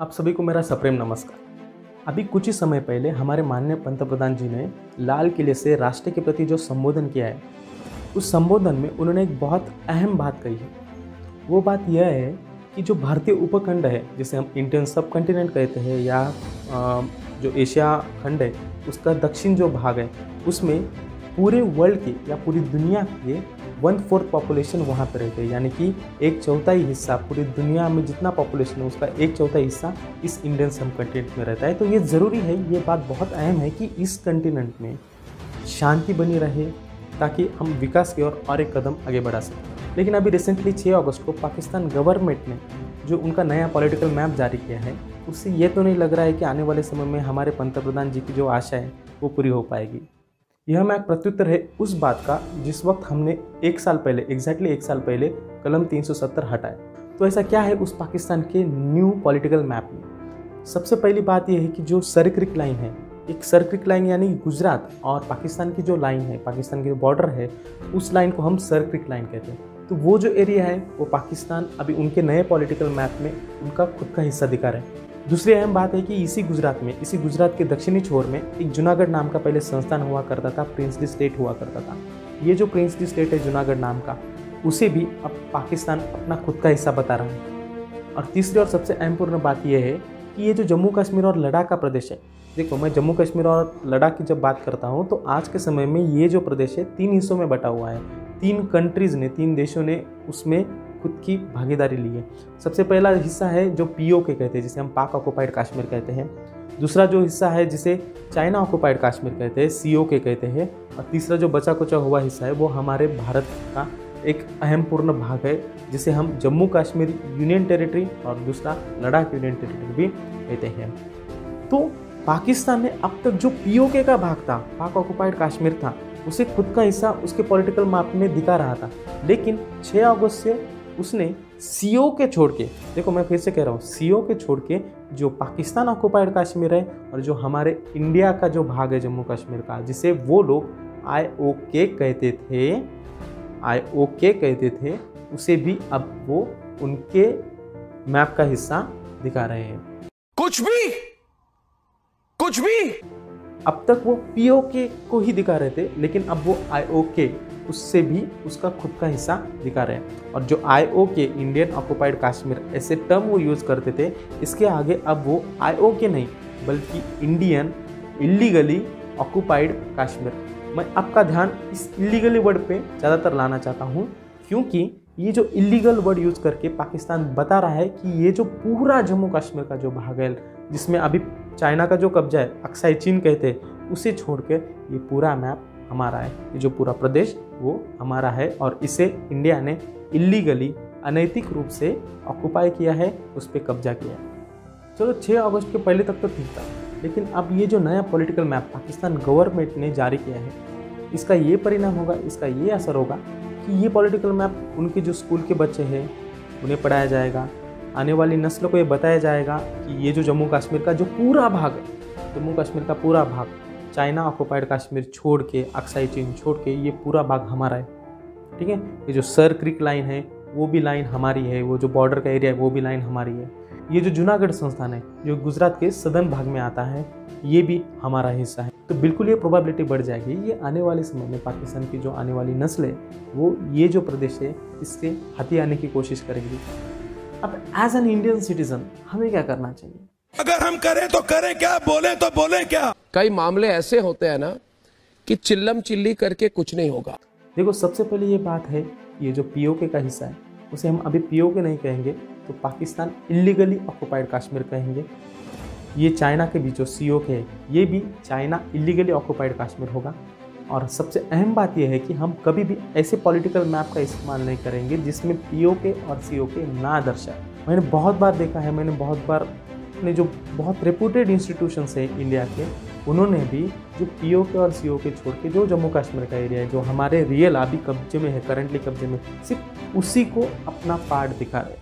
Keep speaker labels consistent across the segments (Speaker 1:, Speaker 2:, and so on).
Speaker 1: आप सभी को मेरा सप्रेम नमस्कार। अभी कुछ ही समय पहले हमारे माननीय पंतप्रधान जी ने लाल किले से राष्ट्र के प्रति जो संबोधन किया है, उस संबोधन में उन्होंने एक बहुत अहम बात कही है। वो बात यह है कि जो भारतीय उपखंड है, जिसे हम इंडियन सब कॉन्टिनेंट कहते हैं, या जो एशिया खंड है उसका दक्षिण जो भाग है, उसमें पूरे वर्ल्ड की या पूरी दुनिया के 1/4 पॉपुलेशन वहाँ पर रहते हैं। यानी कि 1/4 हिस्सा पूरी दुनिया में जितना पॉपुलेशन है उसका 1/4 हिस्सा इस इंडियन सब कॉन्टिनेंट में रहता है। तो ये ज़रूरी है, ये बात बहुत अहम है कि इस कॉन्टिनेंट में शांति बनी रहे ताकि हम विकास की ओर और एक कदम आगे बढ़ा सकें। लेकिन अभी रिसेंटली 6 अगस्त को पाकिस्तान गवर्नमेंट ने जो उनका नया पॉलिटिकल मैप जारी किया है, उससे ये तो नहीं लग रहा है कि आने वाले समय में हमारे पंतप्रधान जी की जो आशा है वो पूरी हो पाएगी। यह मैं एक प्रत्युत्तर है उस बात का जिस वक्त हमने एग्जैक्टली 1 साल पहले कलम 370 हटाया। तो ऐसा क्या है उस पाकिस्तान के न्यू पॉलिटिकल मैप में? सबसे पहली बात यह है कि जो सर क्रिक लाइन है, एक सर क्रिक लाइन यानी गुजरात और पाकिस्तान की जो लाइन है, पाकिस्तान की जो बॉर्डर है, उस लाइन को हम सर क्रिक लाइन कहते हैं। तो वो जो एरिया है वो पाकिस्तान अभी उनके नए पॉलिटिकल मैप में उनका खुद का हिस्सा दिखा रहा है। दूसरी अहम बात है कि इसी गुजरात के दक्षिणी छोर में एक जूनागढ़ नाम का पहले संस्थान हुआ करता था, प्रिंसली स्टेट हुआ करता था। ये जो प्रिंसली स्टेट है जूनागढ़ नाम का, उसे भी अब पाकिस्तान अपना खुद का हिस्सा बता रहा है। और तीसरी और सबसे अहमपूर्ण बात यह है कि ये जो जम्मू कश्मीर और लद्दाख का प्रदेश है, देखो मैं जम्मू कश्मीर और लद्दाख की जब बात करता हूँ तो आज के समय में ये जो प्रदेश है 3 हिस्सों में बटा हुआ है। 3 देशों ने उसमें खुद की भागीदारी ली है। सबसे पहला हिस्सा है जो POK कहते हैं, जिसे हम पाक ऑक्युपाइड कश्मीर कहते हैं। दूसरा जो हिस्सा है जिसे चाइना ऑक्युपाइड कश्मीर कहते हैं, COK कहते हैं। और तीसरा जो बचा कुचा हुआ हिस्सा है वो हमारे भारत का एक अहम पूर्ण भाग है, जिसे हम जम्मू कश्मीर यूनियन टेरिटरी और दूसरा लद्दाख यूनियन टेरिटरी भी कहते हैं। तो पाकिस्तान ने अब तक जो POK का भाग था, पाक ऑक्युपाइड कश्मीर था, उसे खुद का हिस्सा उसके पॉलिटिकल मैप में दिखा रहा था। लेकिन 6 अगस्त से उसने COK छोड़ के, देखो मैं फिर से कह रहा हूँ, COK छोड़ के जो पाकिस्तान ऑक्युपाइड कश्मीर है और जो हमारे इंडिया का जो भाग है जम्मू कश्मीर का, जिसे वो लोग IOK कहते थे, उसे भी अब वो उनके मैप का हिस्सा दिखा रहे हैं।
Speaker 2: कुछ भी
Speaker 1: अब तक वो POK को ही दिखा रहे थे, लेकिन अब वो IOK उससे भी उसका खुद का हिस्सा दिखा रहे हैं। और जो IOK इंडियन ऑक्युपाइड कश्मीर ऐसे टर्म वो यूज़ करते थे, इसके आगे अब वो IOK नहीं बल्कि इंडियन इलीगली ऑक्युपाइड कश्मीर। मैं आपका ध्यान इस इलीगली वर्ड पे ज़्यादातर लाना चाहता हूँ, क्योंकि ये जो इलीगल वर्ड यूज़ करके पाकिस्तान बता रहा है कि ये जो पूरा जम्मू कश्मीर का जो भाग है, जिसमें अभी चाइना का जो कब्जा है, अक्साई चीन कहते हैं, उसे छोड़ के ये पूरा मैप हमारा है। ये जो पूरा प्रदेश वो हमारा है और इसे इंडिया ने इलीगली अनैतिक रूप से ऑक्युपाई किया है, उस पर कब्जा किया है। चलो 6 अगस्त के पहले तक तो ठीक था, लेकिन अब ये जो नया पॉलिटिकल मैप पाकिस्तान गवर्नमेंट ने जारी किया है, इसका ये परिणाम होगा, इसका ये असर होगा कि ये पॉलिटिकल मैप उनके जो स्कूल के बच्चे हैं उन्हें पढ़ाया जाएगा। आने वाली नस्ल को ये बताया जाएगा कि ये जो जम्मू कश्मीर का जो पूरा भाग है, जम्मू कश्मीर का पूरा भाग चाइना ऑक्युपाइड कश्मीर छोड़ के, अक्साई चीन छोड़ के, ये पूरा भाग हमारा है। ठीक है, ये जो सर क्रिक लाइन है वो भी लाइन हमारी है, वो जो बॉर्डर का एरिया है वो भी लाइन हमारी है। ये जो जूनागढ़ संस्थान है जो गुजरात के सदर्न भाग में आता है, ये भी हमारा हिस्सा है। तो बिल्कुल ये प्रोबेबिलिटी बढ़ जाएगी, ये आने वाले समय में पाकिस्तान की जो आने वाली नस्ल है वो ये जो प्रदेश है इससे हटी आने की कोशिश करेंगी। अब एज एन इंडियन सिटीजन हमें क्या करना चाहिए?
Speaker 2: अगर हम करें तो करें क्या, बोले तो बोले क्या। कई मामले ऐसे होते हैं ना कि चिल्लम चिल्ली करके कुछ नहीं होगा।
Speaker 1: देखो सबसे पहले ये बात है, ये जो POK का हिस्सा है उसे हम अभी POK नहीं कहेंगे, तो पाकिस्तान इलीगली ऑक्युपाइड कश्मीर कहेंगे। ये चाइना के बीच जो COK है ये भी चाइना इलीगली ऑक्युपाइड कश्मीर होगा। और सबसे अहम बात यह है कि हम कभी भी ऐसे पॉलिटिकल मैप का इस्तेमाल नहीं करेंगे जिसमें POK और COK ना दर्शाए। मैंने बहुत बार देखा है, मैंने बहुत बार अपने जो बहुत रेप्यूटेड इंस्टीट्यूशंस हैं इंडिया के, उन्होंने भी जो POK और COK छोड़ के जो जम्मू कश्मीर का एरिया है जो हमारे रियल अभी कब्जे में है, करंटली कब्जे में, सिर्फ उसी को अपना पार्ट दिखा रहे।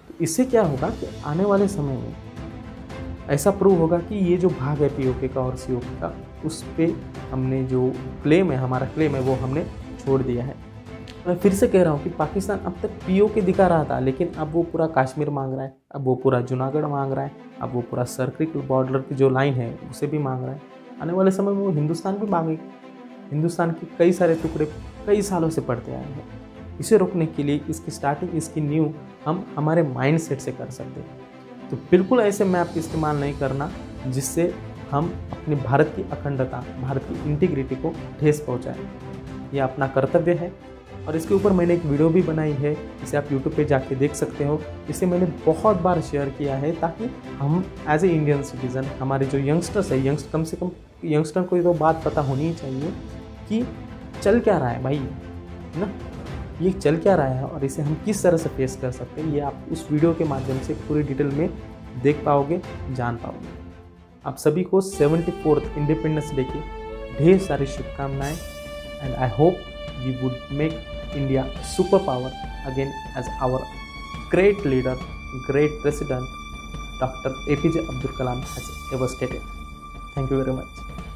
Speaker 1: तो इससे क्या होगा कि आने वाले समय में ऐसा प्रूव होगा कि ये जो भाग है POK का और COK का, उस पर हमने जो क्लेम है, हमारा क्लेम है, वो हमने छोड़ दिया है। मैं फिर से कह रहा हूँ कि पाकिस्तान अब तक पीओके दिखा रहा था, लेकिन अब वो पूरा कश्मीर मांग रहा है, अब वो पूरा जूनागढ़ मांग रहा है, अब वो पूरा सर्किल बॉर्डर की जो लाइन है उसे भी मांग रहा है। आने वाले समय में वो हिंदुस्तान भी मांगेगा। हिंदुस्तान के कई सारे टुकड़े कई सालों से पड़ते आए हैं। इसे रोकने के लिए इसकी स्टार्टिंग, इसकी न्यू हम हमारे माइंड सेट से कर सकते हैं। तो बिल्कुल ऐसे मैप का इस्तेमाल नहीं करना जिससे हम अपने भारत की अखंडता, भारत की इंटीग्रिटी को ठेस पहुँचाएँ। यह अपना कर्तव्य है। और इसके ऊपर मैंने एक वीडियो भी बनाई है, इसे आप यूट्यूब पे जाके देख सकते हो। इसे मैंने बहुत बार शेयर किया है ताकि हम एज ए इंडियन सिटीज़न, हमारे जो यंगस्टर्स है, कम से कम यंगस्टर को ये तो बात पता होनी ही चाहिए कि चल क्या रहा है भाई, है ना, ये चल क्या रहा है और इसे हम किस तरह से फेस कर सकते हैं। ये आप उस वीडियो के माध्यम से पूरी डिटेल में देख पाओगे, जान पाओगे। आप सभी को 74th इंडिपेंडेंस डे की ढेर सारी शुभकामनाएं। And I hope we would make India superpower again as our great leader, great president, Dr. APJ Abdul Kalam has ever stated. Thank you very much.